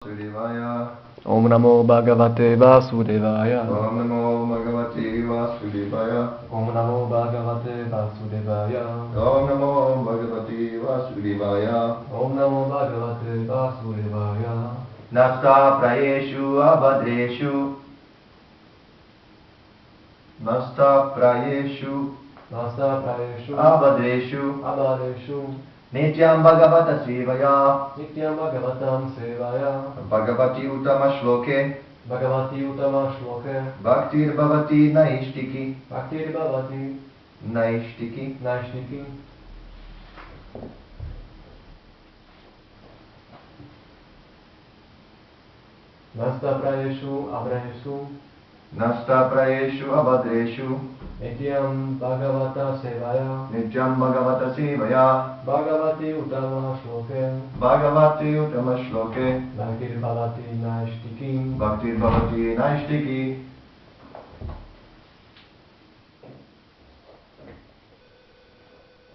Vasudevaya. Om Namo Bhagavate Vasudevaya. Om Namo Bhagavate Vasudevaya. Om Namo Bhagavate Vasudevaya. Om Namo Bhagavate Vasudevaya. Om Namo Bhagavate Vasudevaya. Nasta prayeshu abhadreshu. Nasta prayeshu abhadreshu. Nityam Bhagavata Sevaya. Nityam Bhagavatam Sevaya. Bhagavati Uttama Shloke. Bhagavati Uttama Shloke. Bhaktir Bhavati Naishtiki. Bhaktir Bhavati Naishtiki. Naishtiki. Nasta Prayeshu Abhadreshu. Nasta prayeshu abhadreshu. Nityam Bhagavata Sevaya. Nityam Bhagavata Sevaya. Bhagavati Uttama Shloke. Bhagavati Uttama Shloke. Bhaktir Bhavati Naishtiki. Bhaktir Bhavati Naishtiki.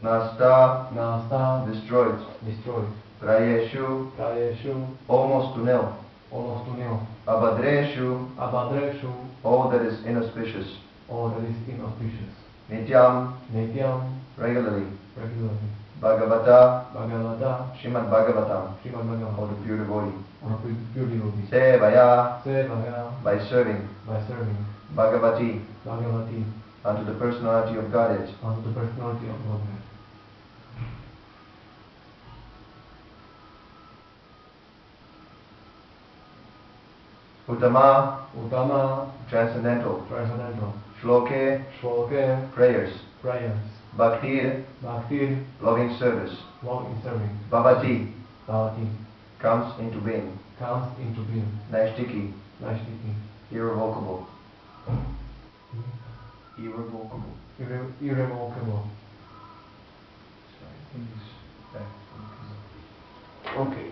Nasta destroyed. Prayeshu almost to nil. Abhadreshu all that is inauspicious. Nityam regularly. Bhagavata Srimad Bhagavatam or the pure devotee. Sevaya by serving. Bhagavati unto the personality of Godhead. Uttama transcendental. Shloke prayers. Bhaktir loving service. Bhavati comes into being. Naishtiki irrevocable. Okay.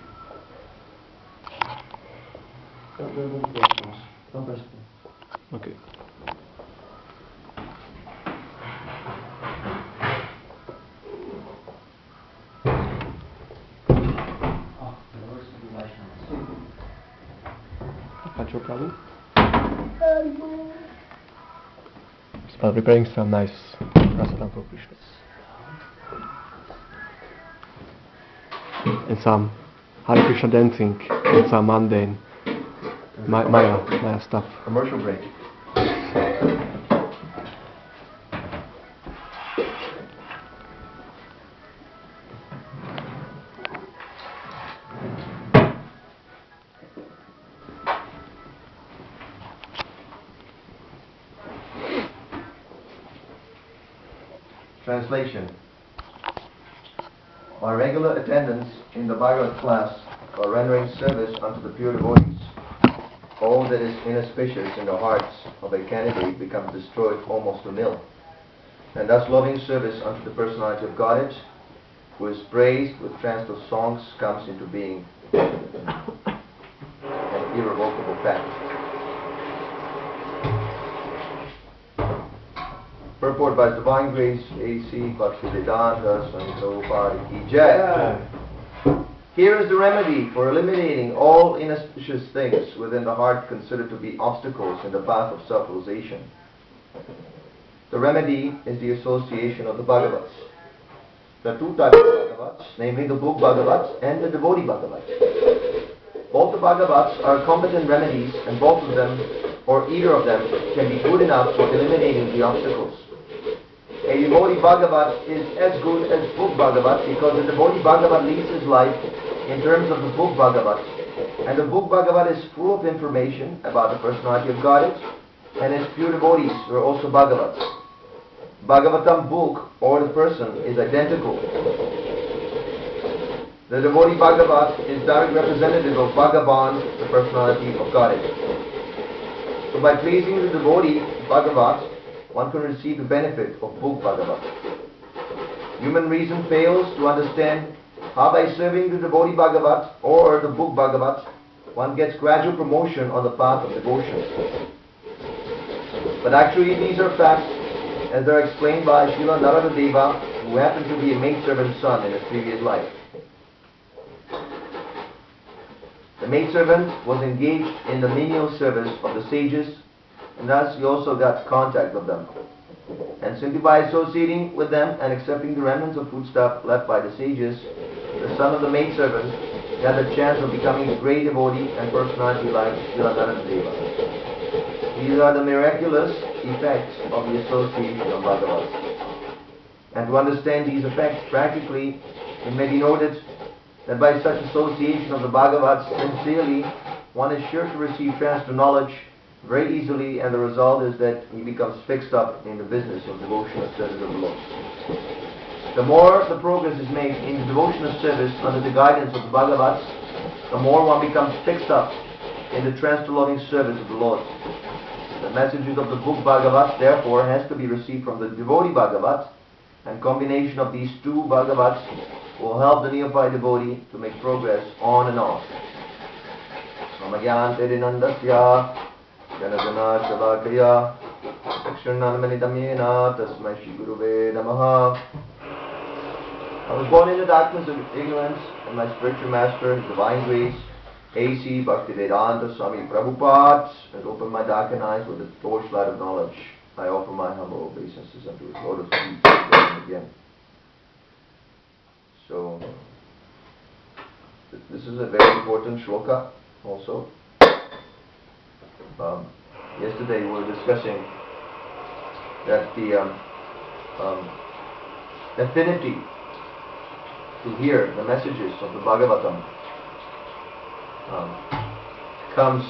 Okay. That's your problem? Start preparing some nice prasadam for Krishna. And some Hare Krishna dancing and some mundane Maya stuff. Commercial break. Translation. By regular attendance in the Bhagavad class or rendering service unto the pure devotees, all that is inauspicious in the hearts of a candidate becomes destroyed almost to nil. And thus loving service unto the personality of Godhead, who is praised with transcendental songs, comes into being. An irrevocable fact. Purport by His Divine Grace, A.C. Bhaktivedanta Swami Prabhupada Ki Jai. Here is the remedy for eliminating all inauspicious things within the heart considered to be obstacles in the path of self-realization. The remedy is the association of the Bhagavats. There are two types of Bhagavats, namely the book Bhagavats and the devotee Bhagavats. Both the Bhagavats are competent remedies, and both of them, or either of them, can be good enough for eliminating the obstacles. A devotee Bhagavat is as good as book Bhagavat because the devotee Bhagavat leads his life in terms of the book Bhagavat. And the book Bhagavat is full of information about the personality of Godhead, and his pure devotees were also Bhagavats. Bhagavatam book or the person is identical. The devotee Bhagavat is direct representative of Bhagavan, the personality of Godhead. So by pleasing the devotee Bhagavat, one can receive the benefit of book Bhagavat. Human reason fails to understand how by serving the devotee Bhagavat or the book Bhagavat, one gets gradual promotion on the path of devotion. But actually these are facts as they are explained by Srila Narada Deva, who happened to be a maidservant's son in his previous life. The maidservant was engaged in the menial service of the sages, and thus he also got contact with them. And simply by associating with them and accepting the remnants of foodstuff left by the sages, the son of the maidservant had the chance of becoming a great devotee and personality like Srila Deva. These are the miraculous effects of the association of Bhagavata. And to understand these effects practically, it may be noted that by such association of the Bhagavats sincerely, one is sure to receive transcendental knowledge very easily, and the result is that he becomes fixed up in the business of devotional service of the Lord. The more the progress is made in the devotional service under the guidance of the Bhagavats, the more one becomes fixed up in the transcendental loving service of the Lord. The messages of the book Bhagavat therefore has to be received from the devotee Bhagavat, and combination of these two Bhagavats will help the neophyte devotee to make progress on and on. I was born in the darkness of ignorance, and my spiritual master, His Divine Grace, A.C. Bhaktivedanta Swami Prabhupada, has opened my darkened eyes with the torchlight of knowledge. I offer my humble obeisances unto His lotus feet again and again. So, this is a very important shloka also. Yesterday we were discussing that the affinity to hear the messages of the Bhagavatam comes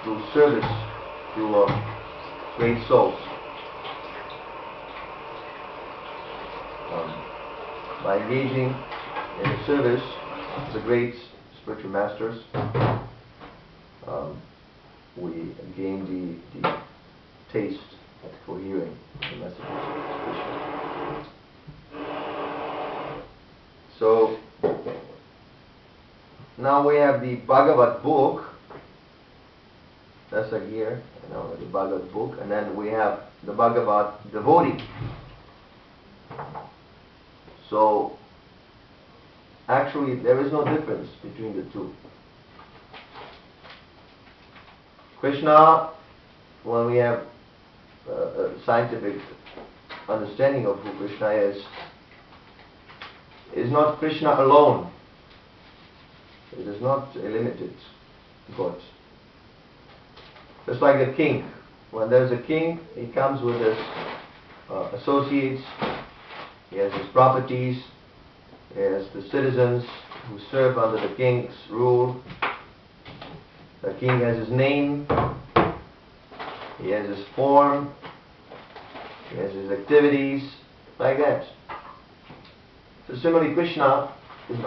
through service to great souls. By engaging in the service of the great spiritual masters, we gain the taste for hearing the messages of Krishna. So, now we have the Bhagavat book, that's like here, the Bhagavat book, and then we have the Bhagavat devotee. So, actually there is no difference between the two. Krishna, when we have a scientific understanding of who Krishna is not Krishna alone. It is not a limited God. Just like a king. When there's a king, he comes with his associates, he has his properties, he has the citizens who serve under the king's rule. The king has his name, he has his form, he has his activities, like that. So similarly, Krishna is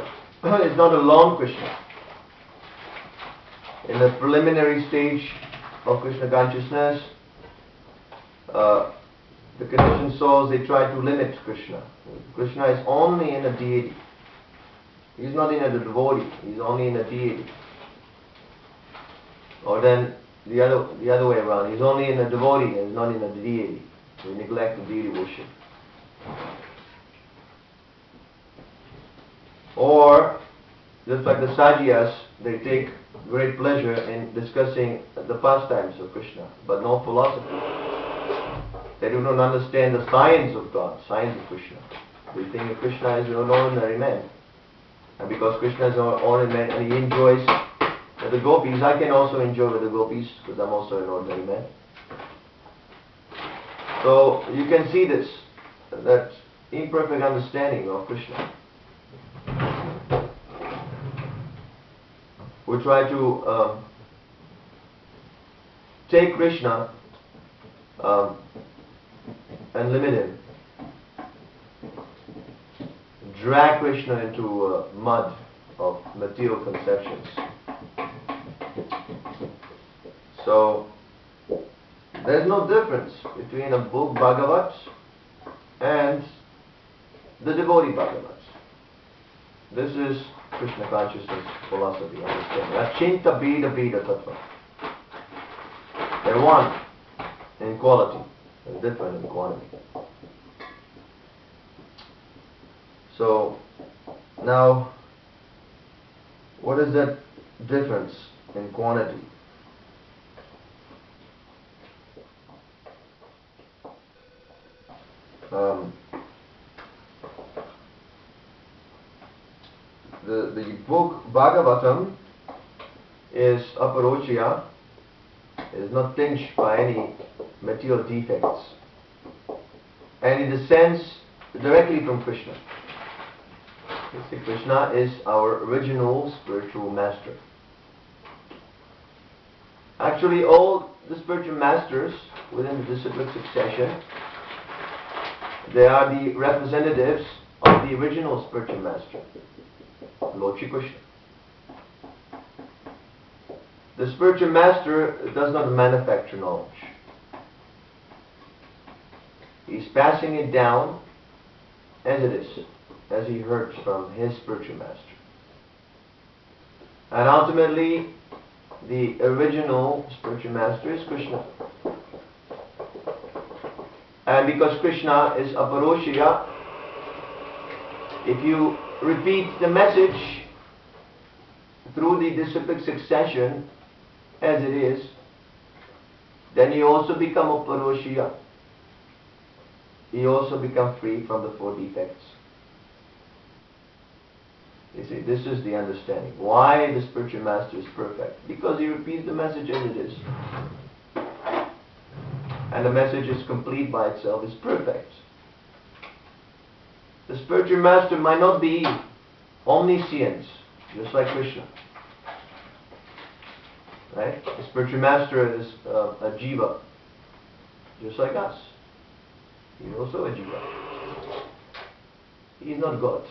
not a lone Krishna. In the preliminary stage of Krishna consciousness, the conditioned souls, they try to limit Krishna. Krishna is only in a deity. He's not in a devotee, he's only in a deity. Or then the other way around, he's only in a devotee and he's not in a deity. We neglect the deity worship. Or, just like the Sajias, they take great pleasure in discussing the pastimes of Krishna, but no philosophy. They do not understand the science of God, science of Krishna. They think that Krishna is an ordinary man. And because Krishna is an ordinary man and he enjoys with the gopis, I can also enjoy with the gopis because I'm also an ordinary man. So you can see this, that imperfect understanding of Krishna. We try to take Krishna and limit him. Drag Krishna into mud of material conceptions. So, there's no difference between a book Bhagavat and the devotee Bhagavat. This is Krishna consciousness philosophy, understanding. Achinta Bheda Bheda Tattva. They're one in quality, and different in quantity. So, now, what is that difference in quantity. The book Bhagavatam is aparochya, is not tinged by any material defects, and it descends directly from Krishna. You see, Krishna is our original spiritual master. Actually, all the spiritual masters within the disciplic succession, they are the representatives of the original spiritual master, Lord Shri Krishna. The spiritual master does not manufacture knowledge. He's passing it down as it is, as he heard from his spiritual master. And ultimately, the original spiritual master is Krishna. And because Krishna is aparochya, if you repeat the message through the disciplic succession as it is, then you also become aparochya. You also become free from the four defects. You see, this is the understanding. Why the spiritual master is perfect? Because he repeats the message as it is. And the message is complete by itself, is perfect. The spiritual master might not be omniscient, just like Krishna. Right? The spiritual master is a jiva, just like us. He's also a jiva. He is not God.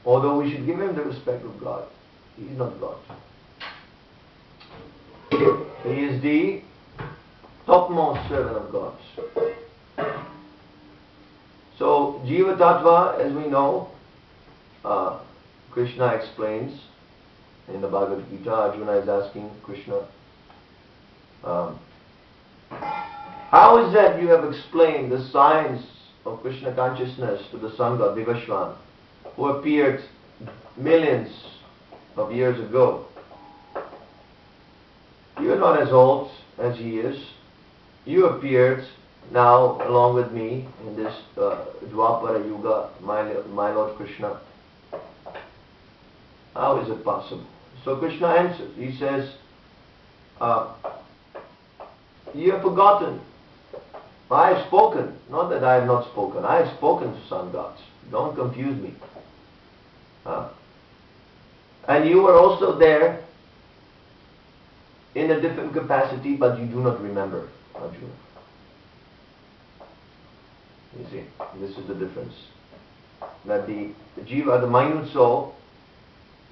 Although we should give him the respect of God, he is not God. He is the topmost servant of God. So, Jiva Tattva, as we know, Krishna explains in the Bhagavad Gita. Arjuna is asking Krishna, how is that you have explained the science of Krishna consciousness to the sun god Vivashvan, who appeared millions of years ago? You are not as old as he is. You appeared now along with me in this Dwapara Yuga, my Lord Krishna. How is it possible? So Krishna answers. He says, you have forgotten. I have spoken. Not that I have not spoken. I have spoken to sun gods. Don't confuse me. And you were also there in a different capacity, but you do not remember, Arjuna. You see, this is the difference. That the jiva, the minute soul,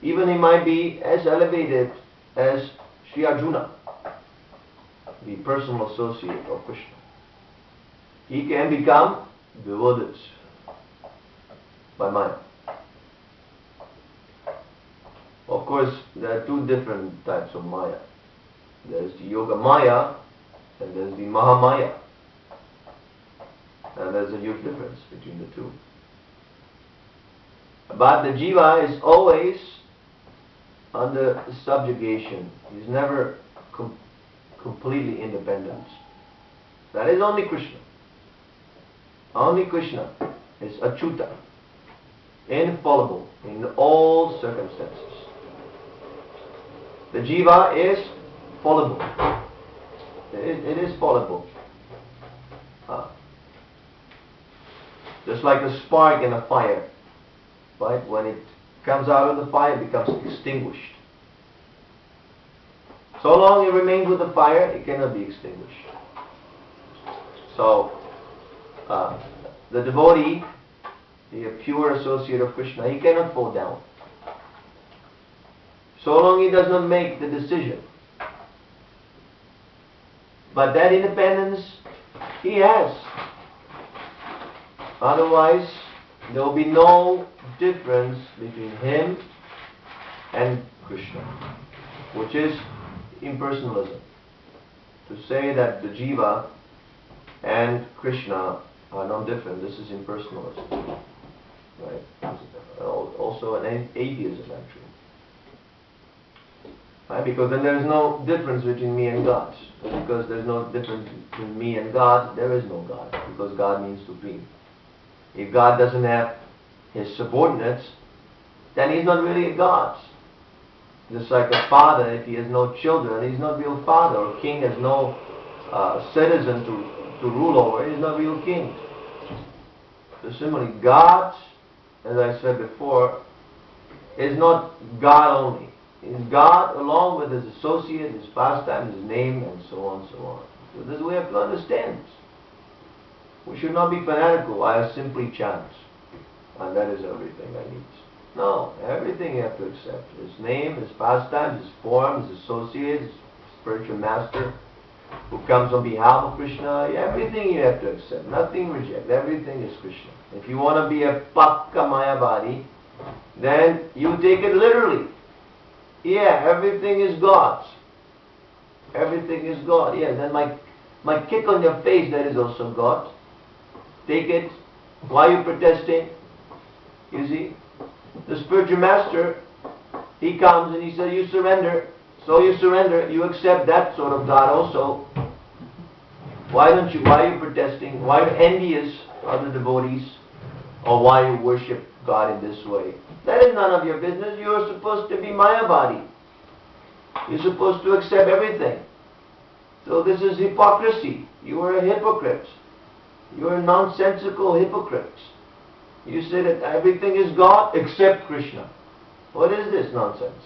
even he might be as elevated as Sri Arjuna, the personal associate of Krishna. He can become bewildered by Maya. Of course, there are two different types of Maya. There's the Yoga Maya and there's the Mahamaya. And there's a huge difference between the two. But the jiva is always under subjugation. He's never completely independent. That is only Krishna. Only Krishna is achyuta, infallible in all circumstances. The jiva is fallible. It is fallible. Just like a spark in a fire. Right? When it comes out of the fire, it becomes extinguished. So long it remains with the fire, it cannot be extinguished. So, the devotee, the pure associate of Krishna, he cannot fall down. So long he does not make the decision. But that independence he has. Otherwise, there will be no difference between him and Krishna, which is impersonalism. To say that the jiva and Krishna are not different, this is impersonalism. Right? Also an atheism, actually. Right? Because then there is no difference between me and God. And because there is no difference between me and God, there is no God. Because God means supreme. If God doesn't have His subordinates, then He's not really a God. Just like a father, if he has no children, he's not real father. Or a king has no citizen to rule over, he's not real king. So similarly, God, as I said before, is not God only. He's God along with His associate, His pastime, His name, and so on and so on. So this is we have to understand. We should not be fanatical. I simply chant, and that is everything I need. No, everything you have to accept. His name, His pastime, His form, His associate, His spiritual master who comes on behalf of Krishna. Everything you have to accept. Nothing reject. Everything is Krishna. If you want to be a pakka mayavadi, then you take it literally. Yeah, everything is God's. Everything is God. Yeah, then my kick on your face, that is also God. Take it. Why are you protesting? You see? The spiritual master, he comes and he says, you surrender. So you surrender, you accept that sort of God also. Why are you protesting? Why are you envious of the devotees? Or why you worship God in this way? That is none of your business. You are supposed to be mayavadi. You're supposed to accept everything. So this is hypocrisy. You are a hypocrite. You are a nonsensical hypocrite. You say that everything is God except Krishna. What is this nonsense?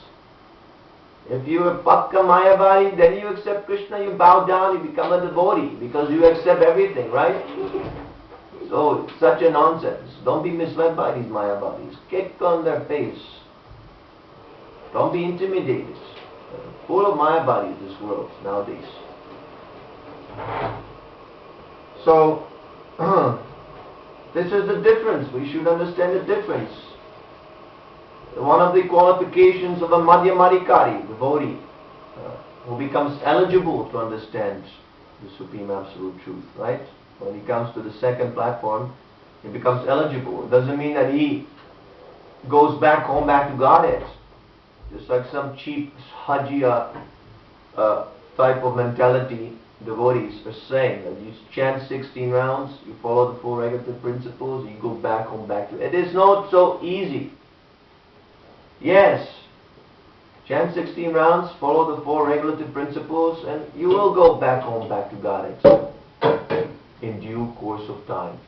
If you are pakka mayavadi, then you accept Krishna, you bow down, you become a devotee because you accept everything, right? So, such a nonsense. Don't be misled by these mayavadis. Kick on their face. Don't be intimidated. Full of mayavadis, this world nowadays. So, this is the difference. We should understand the difference. One of the qualifications of a Madhyamadikari, devotee, who becomes eligible to understand the Supreme Absolute Truth, right? When he comes to the second platform, he becomes eligible. It doesn't mean that he goes back home, back to Godhead. Just like some cheap Hajia type of mentality devotees are saying that you chant 16 rounds, you follow the 4 regulative principles, you go back home, back to it. It is not so easy. Yes, chant 16 rounds, follow the 4 regulative principles, and you will go back home, back to Godhead in due course of time.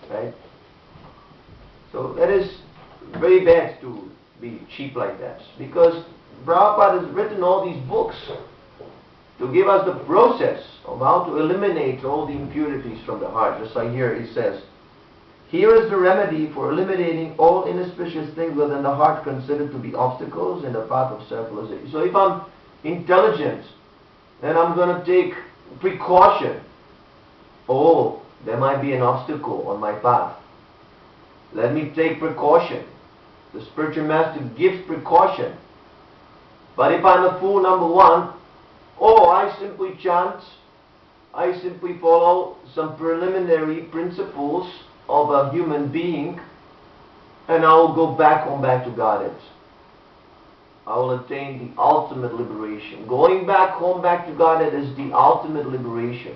Right? So that is very bad to be cheap like that, because Prabhupada has written all these books to give us the process of how to eliminate all the impurities from the heart. Just like here it says, here is the remedy for eliminating all inauspicious things within the heart considered to be obstacles in the path of self-realization. So if I'm intelligent, then I'm going to take precaution. Oh, there might be an obstacle on my path. Let me take precaution. The spiritual master gives precaution. But if I'm a fool, number one, oh, I simply chant, I simply follow some preliminary principles of a human being, and I will go back home, back to Godhead. I will attain the ultimate liberation. Going back home, back to Godhead is the ultimate liberation.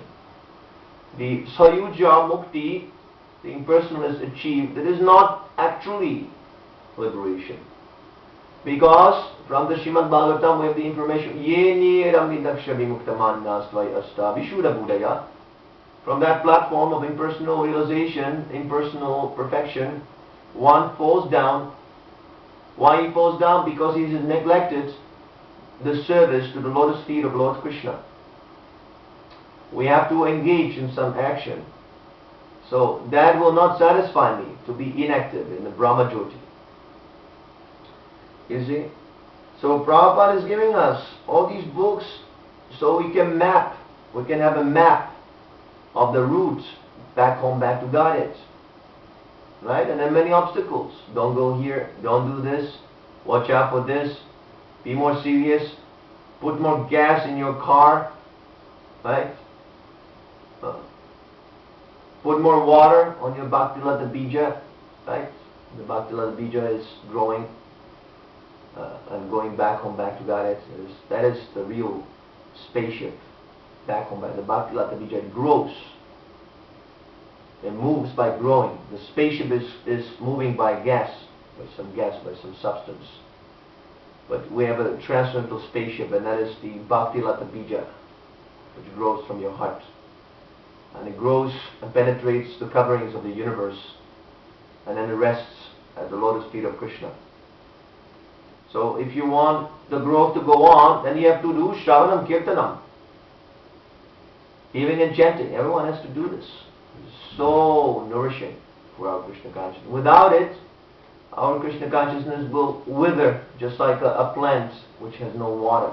The Sayuja Mukti, the impersonalist achieved, that is not actually liberation. Because from the Srimad Bhagavatam we have the information, Ye Ramvidaksha Vimuktamanastvai Asta Vishuddha Buddhaya. From that platform of impersonal realization, impersonal perfection, one falls down. Why he falls down? Because he has neglected the service to the lotus feet of Lord Krishna. We have to engage in some action. So that will not satisfy me to be inactive in the Brahma Jyoti. You see? So Prabhupada is giving us all these books so we can map, we can have a map of the route back home, back to Godhead. Right? And there are many obstacles. Don't go here, don't do this, watch out for this, be more serious, put more gas in your car, right? Put more water on your Bhaktilata Bija, right? The Bhaktilata Bija is growing. and going back home, back to Godhead. That is the real spaceship. Back home, back. The Bhakti Lata Bija, it grows. It moves by growing. The spaceship is moving by gas, by some substance. But we have a transcendental spaceship, and that is the Bhakti Lata Bija, which grows from your heart. And it grows and penetrates the coverings of the universe, and then it rests at the lotus feet of Krishna. So if you want the growth to go on, then you have to do Shravanam Kirtanam. Healing and chanting. Everyone has to do this. It's so nourishing for our Krishna consciousness. Without it, our Krishna consciousness will wither just like a plant which has no water.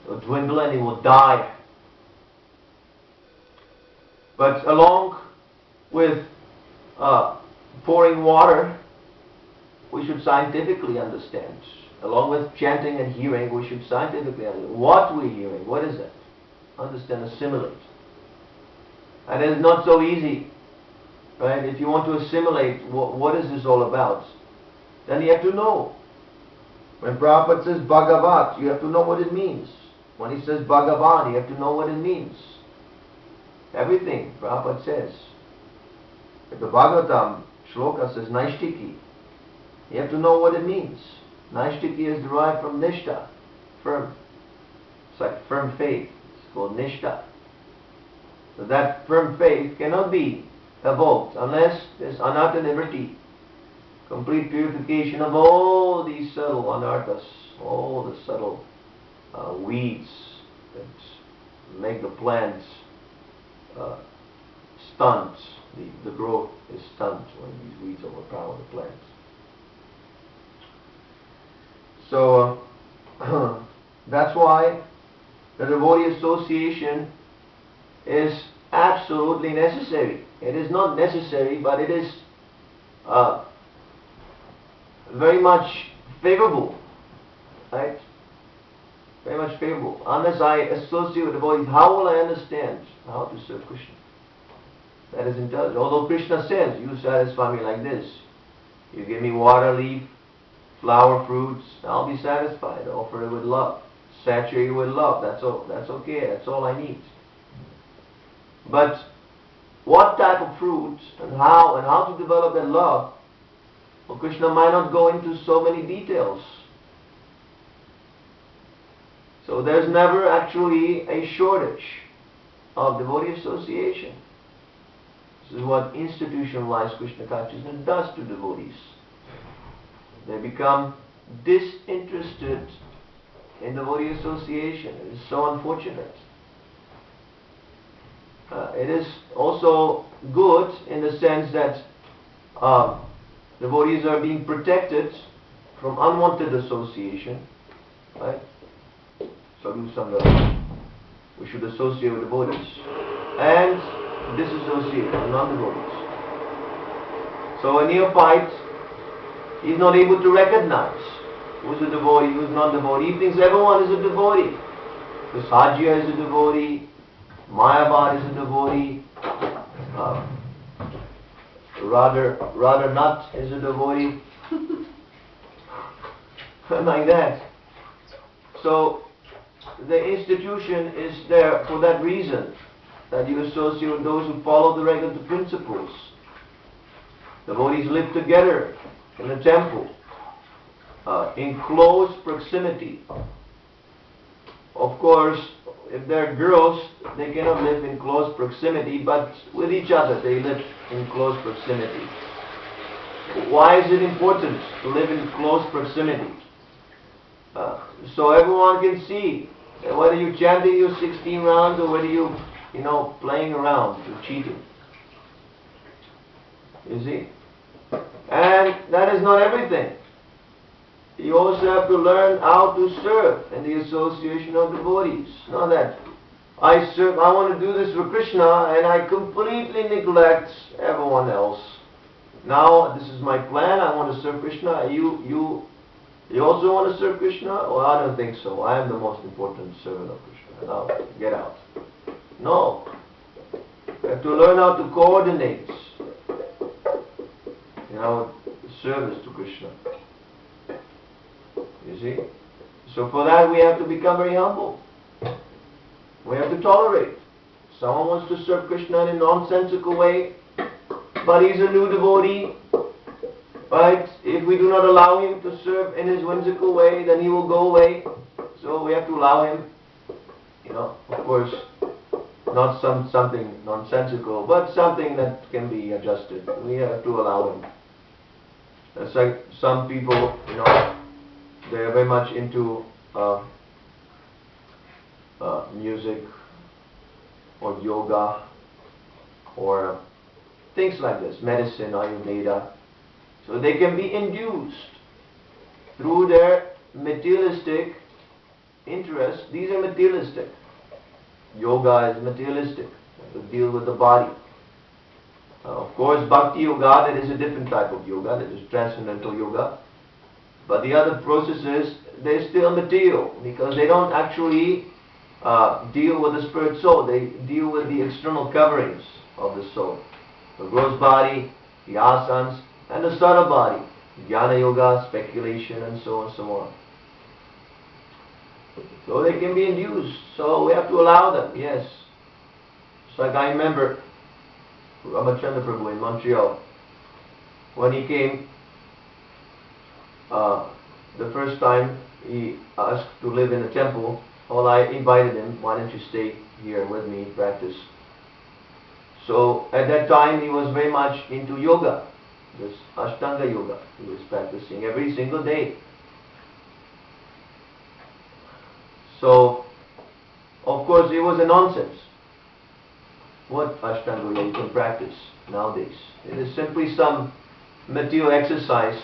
It will dwindle and it will die. But along with pouring water, we should scientifically understand. Along with chanting and hearing, we should scientifically understand what we're hearing. What is it? Understand, assimilate. And it's not so easy, right? If you want to assimilate, what is this all about? Then you have to know. When Prabhupada says Bhagavat, you have to know what it means. When he says Bhagavan, you have to know what it means. Everything Prabhupada says. If the Bhagavatam shloka says Naishtiki, you have to know what it means. Naishtiki is derived from Nishta, firm. It's like firm faith. It's called Nishta. So that firm faith cannot be evoked unless there's anartha nivritti, complete purification of all these subtle anarthas, all the subtle weeds that make the plants stunt. The growth is stunt when these weeds overpower the plants. So that's why the devotee association is absolutely necessary. It is not necessary, but it is very much favorable, right? Very much favorable. Unless I associate with devotees, how will I understand how to serve Krishna? That is intelligent. Although Krishna says, you satisfy me like this. You give me water, leaf, flower, fruits, I'll be satisfied. Offer it with love. Saturate it with love. That's all. That's okay. That's all I need. But what type of fruit and how to develop that love, well, Krishna might not go into so many details. So there's never actually a shortage of devotee association. This is what institutionalized Krishna consciousness does to devotees. They become disinterested in devotee association. It is so unfortunate. It is also good in the sense that devotees are being protected from unwanted association, right? Sadhu Sangha. We should associate with devotees and disassociate with non-devotees. So a neophyte is not able to recognize who's a devotee, who's non-devotee. He thinks everyone is a devotee. The Sajya is a devotee, Mayavad is a devotee, Radha Nat is a devotee, like that. So the institution is there for that reason, that you associate with those who follow the regular principles. Devotees live together in the temple, in close proximity. Of course, if they're girls, they cannot live in close proximity, but with each other they live in close proximity. Why is it important to live in close proximity? So everyone can see whether you're chanting your 16 rounds or whether you playing around, you're cheating. You see? And that is not everything. You also have to learn how to serve in the association of devotees. Not that I want to do this for Krishna and I completely neglect everyone else. Now this is my plan, I want to serve Krishna. You also want to serve Krishna? Well, I don't think so. I am the most important servant of Krishna. Now, get out. No. You have to learn how to coordinate service to Krishna. You see? So for that we have to become very humble. We have to tolerate. Someone wants to serve Krishna in a nonsensical way, but he's a new devotee, right? If we do not allow him to serve in his whimsical way, then he will go away. So we have to allow him, of course, not something nonsensical, but something that can be adjusted. We have to allow him. It's like some people, they are very much into music or yoga or things like this, medicine, Ayurveda. So they can be induced through their materialistic interests. These are materialistic. Yoga is materialistic, to deal with the body. Of course, Bhakti Yoga, that is a different type of yoga, that is transcendental yoga. But the other processes, they're still material, because they don't actually deal with the spirit soul. They deal with the external coverings of the soul. The gross body, the asanas, and the subtle body. Jnana Yoga, speculation, and so on and so on. So they can be induced. So we have to allow them, yes. It's like I remember Ramachandra Prabhu in Montreal. When he came, the first time he asked to live in a temple, well, I invited him, why don't you stay here with me, practice. So at that time he was very much into yoga, this Ashtanga yoga. He was practicing every single day. So, of course, it was a nonsense. What Ashtanga yoga you can practice nowadays? It is simply some material exercise.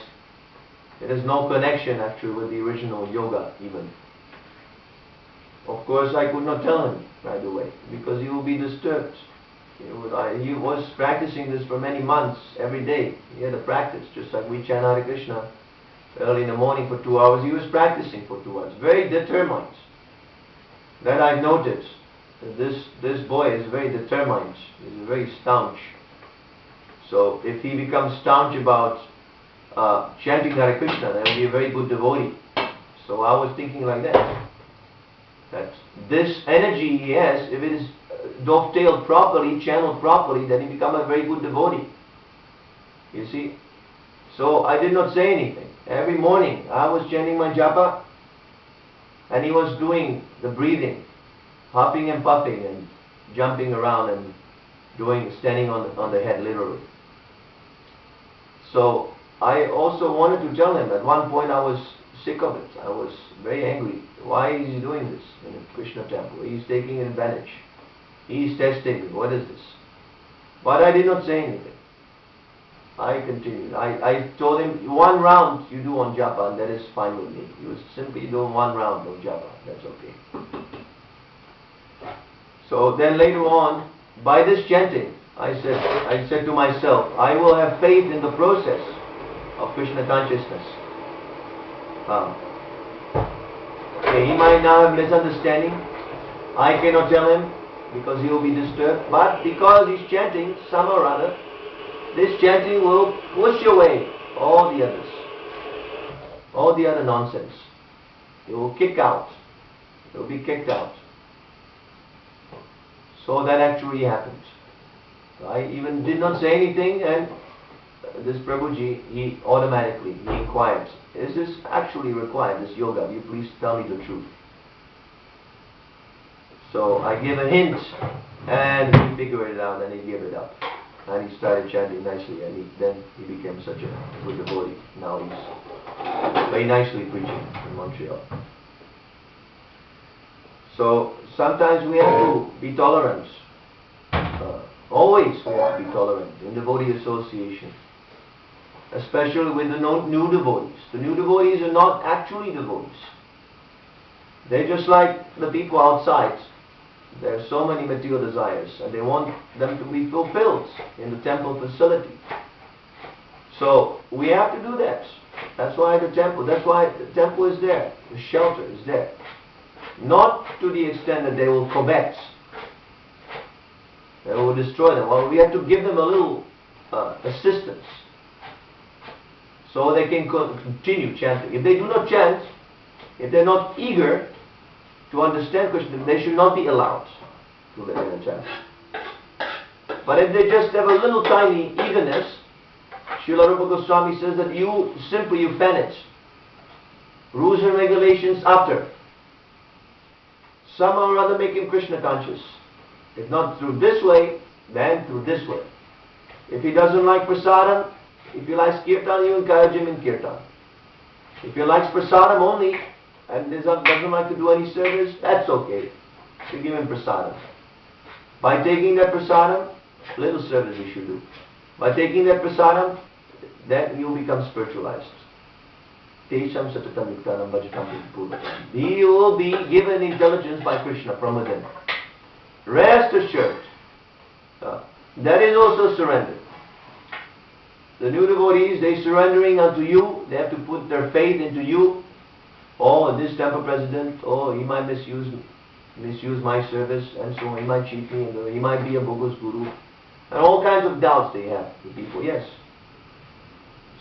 It has no connection actually with the original yoga even. Of course, I could not tell him right away because he will be disturbed. He was practicing this for many months, every day. He had a practice, just like we chant Hare Krishna early in the morning for 2 hours. He was practicing for 2 hours, very determined. That I've noticed. This boy is very determined. He's very staunch. So if he becomes staunch about chanting Hare Krishna, then he'll be a very good devotee. So I was thinking like that. That this energy he has, if it is dovetailed properly, channeled properly, then he becomes a very good devotee. You see? So I did not say anything. Every morning I was chanting my japa and he was doing the breathing, huffing and puffing and jumping around and standing on the head literally. So I also wanted to tell him, at one point I was sick of it. I was very angry. Why is he doing this in a Krishna temple? He is taking advantage. He is testing me. What is this? But I did not say anything. I continued. I told him, 1 round you do on japa and that is fine with me. He was simply doing 1 round of japa. That's okay. So then later on, by this chanting, I said to myself, I will have faith in the process of Krishna consciousness. Okay, he might now have misunderstanding. I cannot tell him because he will be disturbed. But because he's chanting some or other, this chanting will push away all the others, all the other nonsense. It will kick out. It will be kicked out. So that actually happened. I even did not say anything, and this Prabhuji, he automatically inquired, is this actually required, this yoga? Will you please tell me the truth? So I gave a hint, and he figured it out, and he gave it up. And he started chanting nicely, and then he became such a good devotee. Now he's very nicely preaching in Montreal. So sometimes we have to be tolerant. Always we have to be tolerant in devotee association. Especially with the new devotees. The new devotees are not actually devotees. They're just like the people outside. There are so many material desires and they want them to be fulfilled in the temple facility. So we have to do that. That's why the temple is there. The shelter is there. Not to the extent that they will covet. They will destroy them. Well, we have to give them a little assistance so they can continue chanting. If they do not chant, if they're not eager to understand Krishna, they should not be allowed to live in a jhana. But if they just have a little tiny eagerness, Srila Rupa Goswami says that you fan it. Rules and regulations after. Somehow or other make him Krishna conscious. If not through this way, then through this way. If he doesn't like prasadam, if he likes kirtan, you encourage him in kirtan. If he likes prasadam only and doesn't like to do any service, that's okay. You give him prasadam. By taking that prasadam, little service you should do. By taking that prasadam, then you become spiritualized. He will be given intelligence by Krishna from within. Rest assured. That is also surrender. The new devotees, they surrendering unto you. They have to put their faith into you. Oh, this temple president, oh, he might misuse my service, and so on. He might cheat me, and he might be a bogus guru. And all kinds of doubts they have, the people, yes.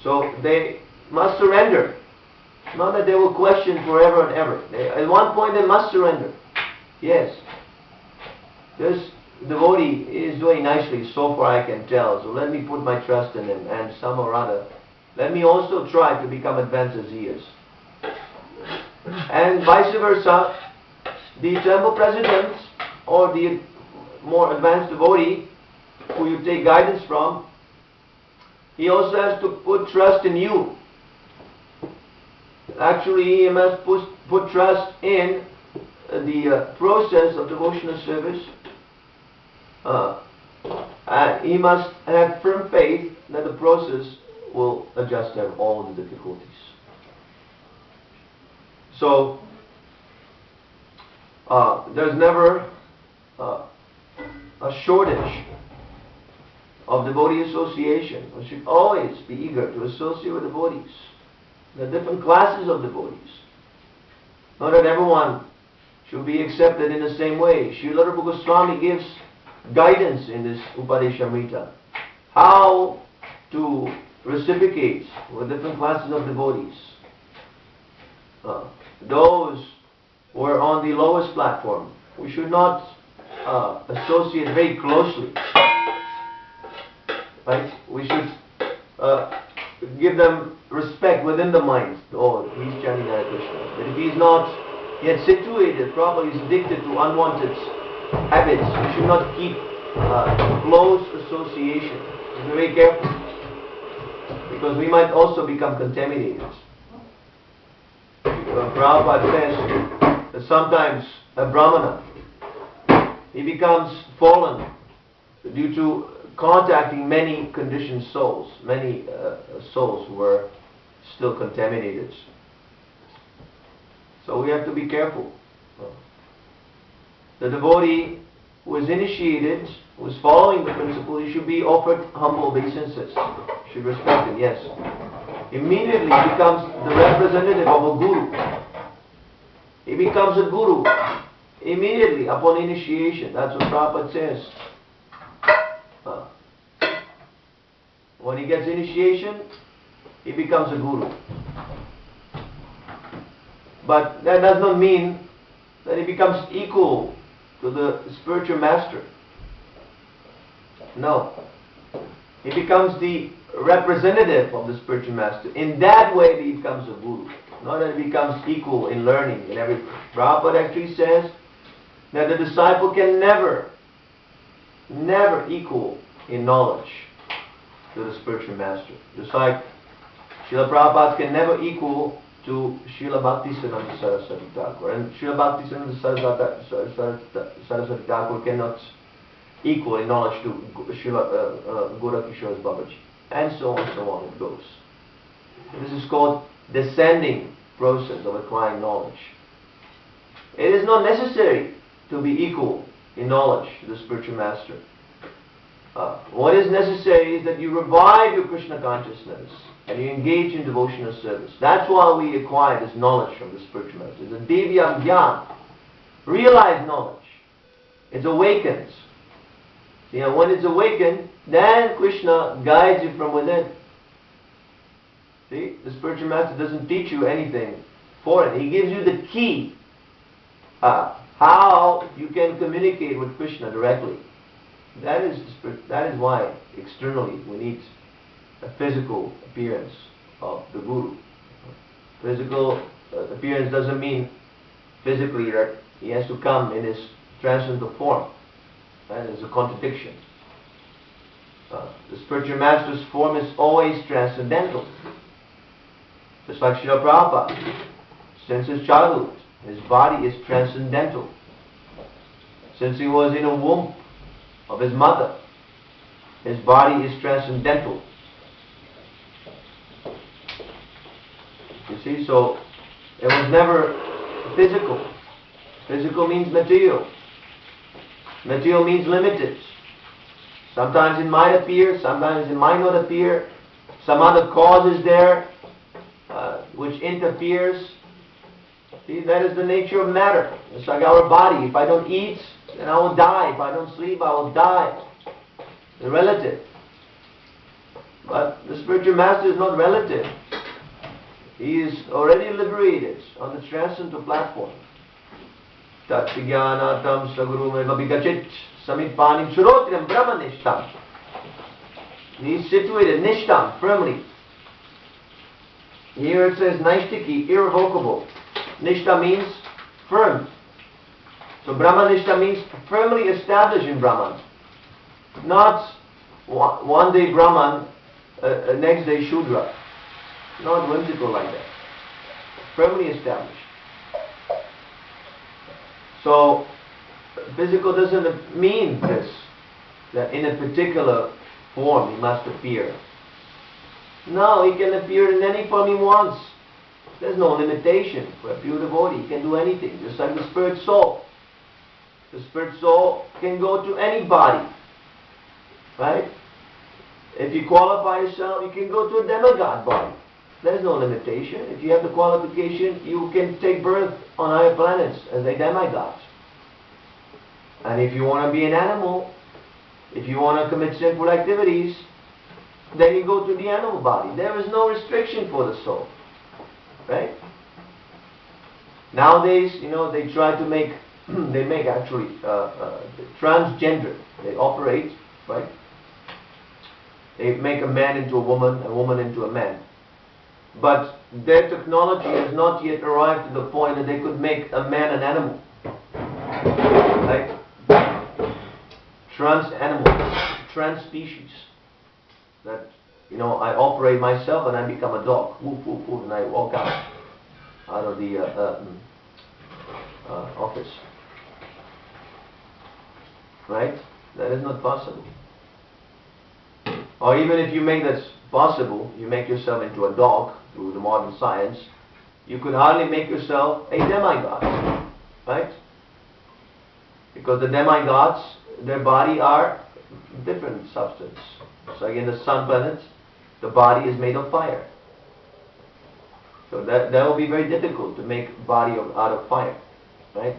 So they must surrender. Not that they will question forever and ever. At one point they must surrender. Yes. This devotee is doing nicely, so far I can tell. So let me put my trust in him, and some or other. Let me also try to become advanced as he is. And vice versa, the temple president or the more advanced devotee who you take guidance from, he also has to put trust in you. Actually, he must put trust in the process of devotional service. And he must have firm faith that the process will adjust all the difficulties. So, there's never a shortage of devotee association. We should always be eager to associate with devotees. There are different classes of devotees. Not that everyone should be accepted in the same way. Srila Rupa Goswami gives guidance in this Upadeshamrita. How to reciprocate with different classes of devotees. Those who are on the lowest platform, we should not associate very closely. Right? We should give them respect within the mind. Oh, he's chanting Hare Krishna. But if he's not yet situated properly, he's addicted to unwanted habits, we should not keep close association. Be very careful, because we might also become contaminated. Prabhupada says that sometimes a brahmana, he becomes fallen due to contacting many conditioned souls, many souls who were still contaminated. So we have to be careful. The devotee who is initiated, who is following the principle, he should be offered humble obeisances. Should respect him, yes. Immediately he becomes the representative of a guru. He becomes a guru immediately upon initiation. That's what Prabhupada says. When he gets initiation, he becomes a guru. But that does not mean that he becomes equal to the spiritual master. No. He becomes the representative of the spiritual master. In that way he becomes a guru. Not that he becomes equal in learning and everything. Prabhupada actually says that the disciple can never equal in knowledge to the spiritual master. Just like Srila Prabhupada can never equal to Srila Bhaktisiddhanta Saraswati Thakur, and Srila Bhaktisiddhanta Saraswati Thakur cannot equal in knowledge to Srila Gorakishore Babaji, and so on it goes. This is called descending process of acquiring knowledge. It is not necessary to be equal in knowledge to the spiritual master. What is necessary is that you revive your Krishna consciousness and you engage in devotional service. That's why we acquire this knowledge from the spiritual master. It's a Divyam Jnana. Realized knowledge. It's awakened. You know, when it's awakened, then Krishna guides you from within. See, the spiritual master doesn't teach you anything foreign. He gives you the key how you can communicate with Krishna directly. That is why externally we need a physical appearance of the Guru. Physical appearance doesn't mean physically that he has to come in his transcendental form. That is a contradiction. The spiritual master's form is always transcendental. Just like Srila Prabhupada. Since his childhood, his body is transcendental. Since he was in a womb of his mother, his body is transcendental. You see, so it was never physical. Physical means material. Material means limited. Sometimes it might appear, sometimes it might not appear. Some other cause is there which interferes. See, that is the nature of matter. It's like our body. If I don't eat, then I will die. If I don't sleep, I will die. It's relative. But the spiritual master is not relative. He is already liberated on the transcendental platform. Tat Vigyanatam Sagurumeva Bigachit Samipanim Churotriam Brahma Nishtam. He is situated Nishtam, firmly. Here it says Naishtiki, irrevocable. Nishta means firm. So Brahma Nishta means firmly established in Brahman. Not one day Brahman, next day Shudra. Not whimsical like that. Firmly established. So physical doesn't mean this, that in a particular form he must appear. No, he can appear in any form he wants. There's no limitation for a pure devotee. He can do anything, just like the spirit soul. The spirit soul can go to any body. Right? If you qualify yourself, you can go to a demigod body. There's no limitation. If you have the qualification, you can take birth on higher planets as a demigod. And if you want to be an animal, if you want to commit sinful activities, then you go to the animal body. There is no restriction for the soul. Right? Nowadays, they try to make, they make actually transgender. They operate, right? They make a man into a woman into a man. But their technology has not yet arrived to the point that they could make a man an animal. Right? Trans-animal, trans-species. That, I operate myself and I become a dog. Woof, woof, woof, and I walk out of the office. Right? That is not possible. Or even if you make that possible, you make yourself into a dog through the modern science, you could hardly make yourself a demigod. Right? Because the demigods, their body are different substance. So again, the sun planet, the body is made of fire. So that will be very difficult to make a body out of fire. Right?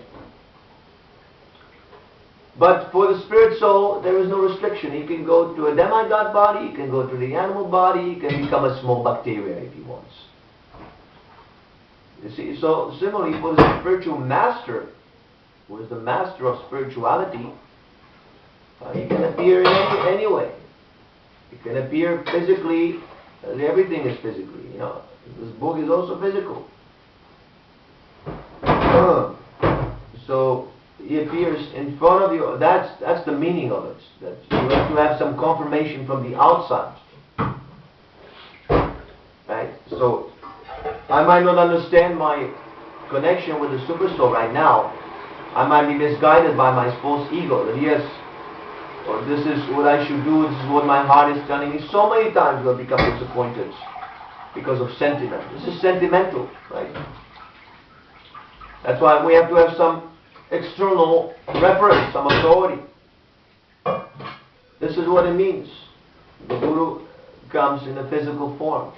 But for the spirit soul, there is no restriction. He can go to a demigod body, he can go to the animal body, he can become a small bacteria if he wants. You see, so similarly for the spiritual master, who is the master of spirituality, he can appear in any way. He can appear physically, everything is physically. This book is also physical. So he appears in front of you. That's the meaning of it. That you have to have some confirmation from the outside. Right? So I might not understand my connection with the super soul right now. I might be misguided by my false ego that yes, or this is what I should do, this is what my heart is telling me. So many times we'll become disappointed because of sentiment. This is sentimental, right? That's why we have to have some external reference, some authority. This is what it means. The Guru comes in a physical form.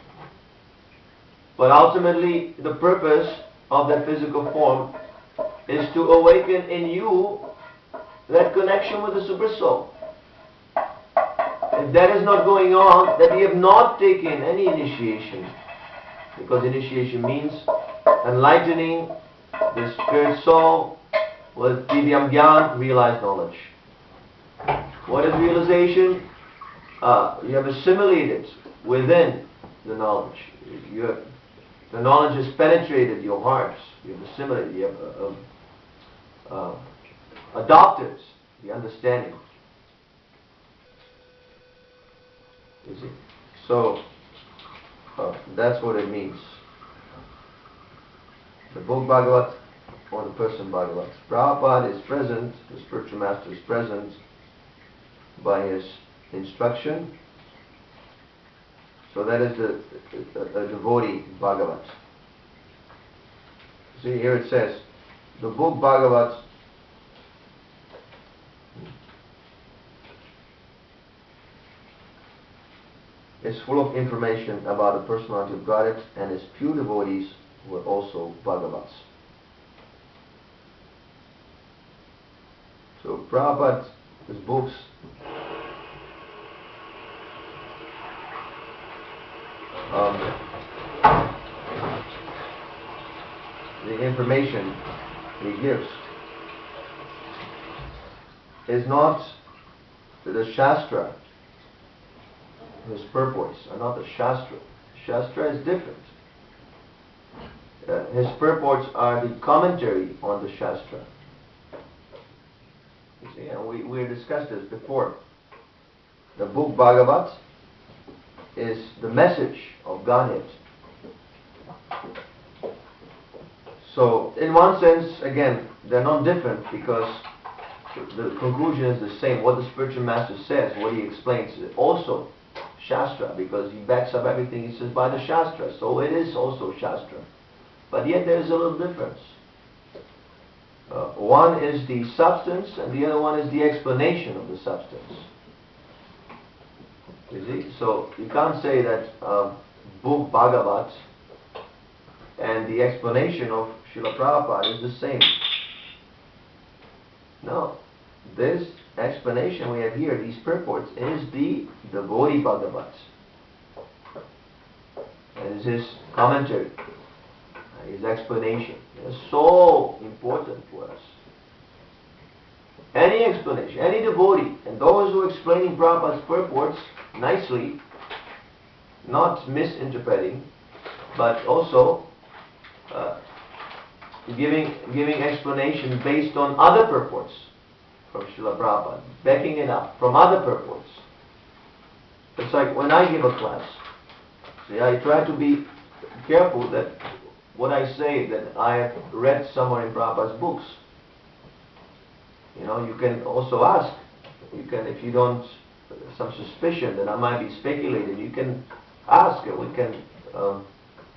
But ultimately, the purpose of that physical form is to awaken in you that connection with the super soul. If that is not going on, then we have not taken any initiation. Because initiation means enlightening the spirit soul with divyam gyan, realized knowledge. What is realization? You have assimilated within the knowledge. The knowledge has penetrated your hearts. You have assimilated. You have adopted the understanding. You see? So that's what it means. The book Bhagavat or the person Bhagavat. Prabhupada is present, the spiritual master is present by his instruction. So that is a devotee Bhagavat. See, here it says, the book Bhagavat is full of information about the personality of Godhead and his pure devotees who are also Bhagavats. So Prabhupada's books the information he gives is not the Shastra. His purports are not the Shastra. Shastra is different. His purports are the commentary on the Shastra. You see, and we discussed this before. The book Bhagavat is the message of Godhead. So, in one sense, again, they're not different because the conclusion is the same. What the spiritual master says, what he explains, is also Shastra, because he backs up everything he says by the Shastra. So it is also Shastra. But yet there is a little difference. One is the substance and the other one is the explanation of the substance. You see? So you can't say that book Bhagavat and the explanation of Srila Prabhupada is the same. No. This explanation we have here, these purports, is the devotee Bhagavat. It is his commentary, his explanation. It is so important for us. Any explanation, any devotee, and those who are explaining Prabhupada's purports nicely, not misinterpreting, but also giving explanation based on other purports from Srila Prabhupada, backing it up from other purports. It's like when I give a class, see, I try to be careful that what I say that I have read somewhere in Prabhupada's books. You know, you can also ask, you can, if you don't, some suspicion that I might be speculating, you can ask and we can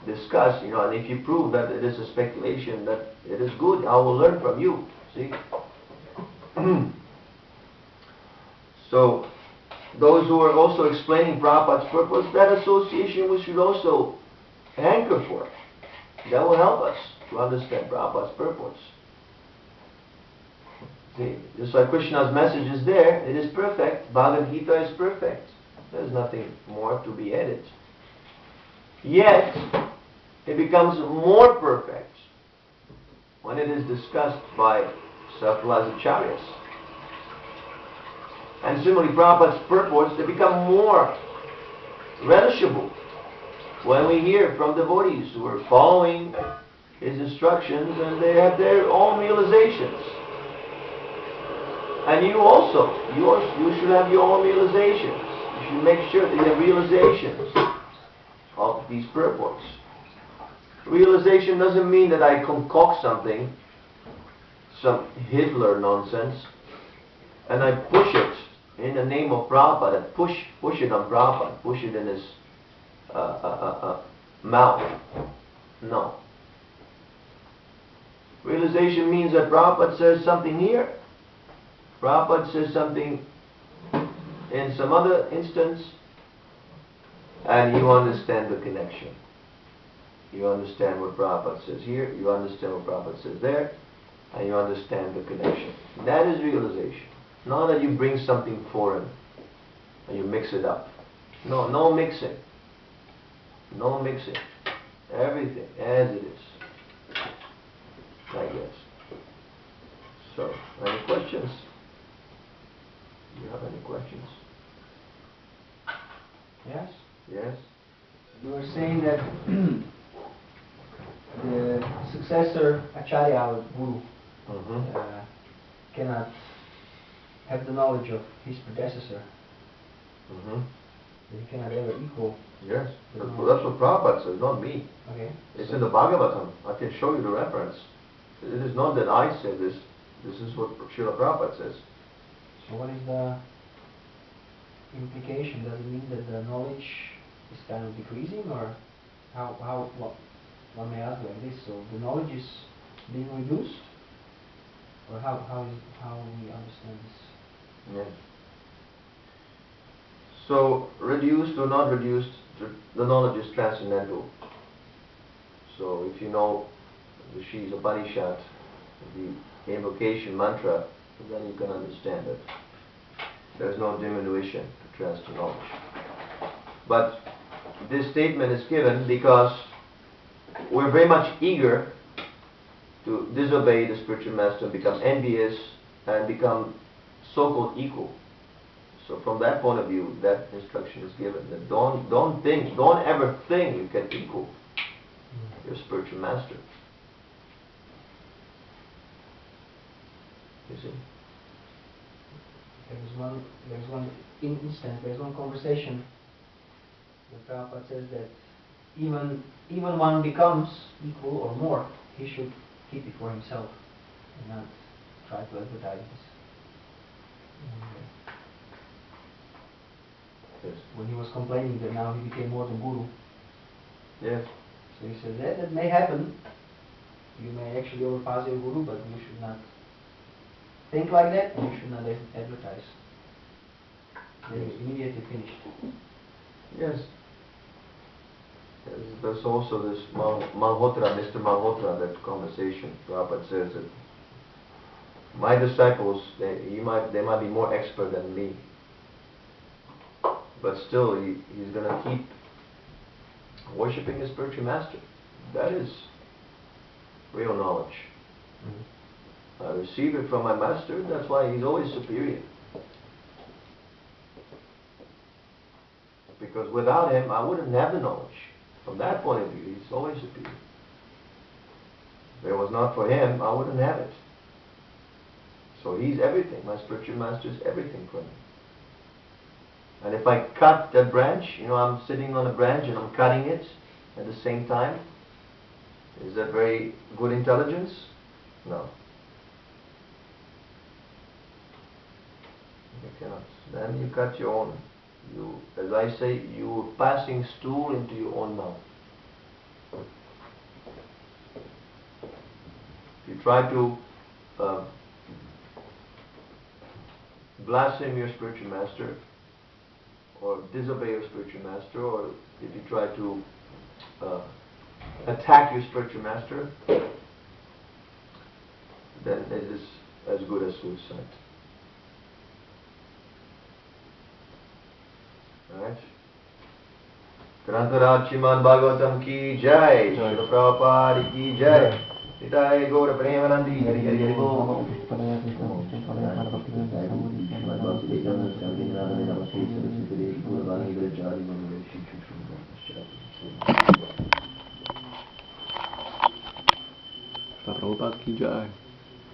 discuss, you know, and if you prove that it is a speculation, that it is good, I will learn from you, see. So, those who are also explaining Prabhupada's purpose, that association we should also hanker for. That will help us to understand Prabhupada's purpose. See, just like Krishna's message is there, it is perfect. Bhagavad Gita is perfect. There is nothing more to be added. Yet, it becomes more perfect when it is discussed by Sarfala's acharyas. And similarly, Prabhupada's purports, they become more relishable when we hear from devotees who are following his instructions and they have their own realizations. And you also, you should have your own realizations. You should make sure that you have realizations of these purports. Realization doesn't mean that I concoct something, some Hitler nonsense, and I push it in the name of Prabhupada, push it on Prabhupada, push it in his mouth. No. Realization means that Prabhupada says something here, Prabhupada says something in some other instance, and you understand the connection. You understand what Prabhupada says here, you understand what Prabhupada says there, and you understand the connection. That is realization. Not that you bring something foreign and you mix it up. No mixing. No mixing. Everything as it is. I guess. So, any questions? Do you have any questions? Yes? Yes? You were saying that the successor Acharya or Guru cannot have the knowledge of his predecessor. That he cannot ever equal. Yes, that's what Prabhupada says, not me. Okay. It's in the Bhagavatam. I can show you the reference. It is not that I say this. This is what Srila Prabhupada says. So what is the implication? Does it mean that the knowledge is kind of decreasing, or what one may ask like this? So the knowledge is being reduced, or how we understand this? Yes. So reduced or not reduced, the knowledge is transcendental. So if you know the Shri's Upanishad, the invocation mantra, then you can understand it. There's no diminution to transcendental knowledge. But this statement is given because we're very much eager to disobey the spiritual master and become envious and become so-called equal. So from that point of view, that instruction is given that don't ever think you can equal your spiritual master. You see? There's one instance, there's one conversation where Prabhupada says that even one becomes equal or more, he should keep it for himself and not try to advertise this. Yes. When he was complaining that now he became more than Guru. Yes. So he said that may happen. You may actually overpass your Guru, but you should not think like that, and you should not advertise. Then you immediately finished. Yes. There's also this Malhotra, Mr. Malhotra, that conversation. Prabhupada says that my disciples, they might be more expert than me, but still he's going to keep worshipping his spiritual master. That is real knowledge. I receive it from my master, that's why he's always superior. Because without him, I wouldn't have the knowledge. From that point of view, he's always superior. If it was not for him, I wouldn't have it. So he's everything. My spiritual master is everything for me. And if I cut that branch, I'm sitting on a branch and I'm cutting it at the same time, is that very good intelligence? No. You cannot. Then you cut your own. As I say, you're passing stool into your own mouth. If you try to blaspheme your spiritual master, or disobey your spiritual master, or if you try to attack your spiritual master, then it is as good as suicide. Alright? Grantaraj Srimad Bhagavatam ki jai, Srila Prabhupada ki jai, Nitai Gaura Premanandi, Hari Hari Hari Bol. Prabhupada ki jai.